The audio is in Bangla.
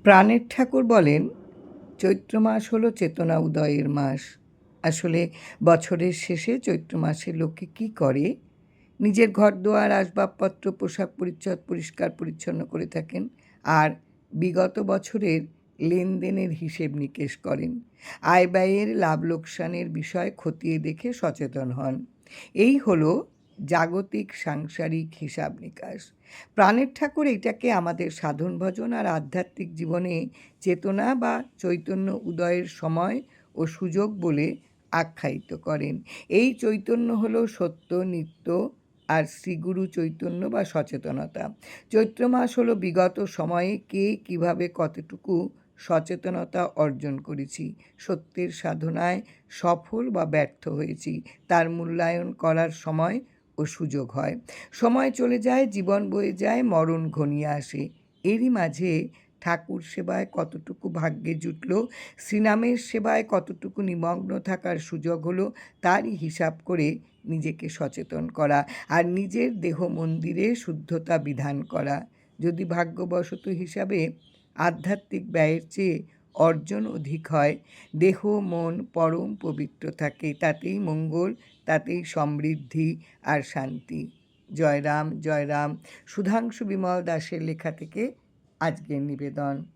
প্রাণের ঠাকুর বলেন, চৈত্র মাস হলো চেতনা উদয়ের মাস। আসলে বছরের শেষে চৈত্র মাসে লোকে কী করে? নিজের ঘরদোর, আসবাবপত্র, পোশাক পরিচ্ছদ পরিষ্কার পরিচ্ছন্ন করে থাকেন আর বিগত বছরের লেনদেনের হিসেব নিকেশ করেন। আয় ব্যয়ের, লাভ লোকসানের বিষয় খতিয়ে দেখে সচেতন হন। এই হলো জাগতিক সাংসারিক হিসাব নিকাশ। প্রাণের ঠাকুর এটাকে আমাদের সাধন ভজন আর আধ্যাত্মিক জীবনে চেতনা বা চৈতন্য উদয়ের সময় ও সুযোগ বলে আখ্যায়িত করেন। এই চৈতন্য হলো সত্য, নিত্য আর শ্রীগুরু চৈতন্য বা সচেতনতা। চৈত্র মাস হলো বিগত সময়ে কে কিভাবে কতটুকু সচেতনতা অর্জন করেছি, সত্যের সাধনায় সফল বা ব্যর্থ হয়েছি, তার মূল্যায়ন করার সময় ও সুযোগ হয়। সময় চলে যায়, জীবন বয়ে যায়, মরণ ঘনিয়ে আসে। এরই মাঝে ঠাকুর সেবায় কতটুকু ভাগ্যে জুটল, শ্রীনামের সেবায় কতটুকু নিমগ্ন থাকার সুযোগ হলো, তারই হিসাব করে নিজেকে সচেতন করা আর নিজের দেহ মন্দিরে শুদ্ধতা বিধান করা। যদি ভাগ্যবশত হিসাবে আধ্যাত্মিক ব্যয়ের চেয়ে অর্জন অধিক হয়, দেহ মন পরম পবিত্র থাকে, তাতেই মঙ্গল, তাতেই সমৃদ্ধি আর শান্তি। জয় রাম, জয় রাম। সুধাংশু বিমল দাশের লেখা থেকে আজকের নিবেদন।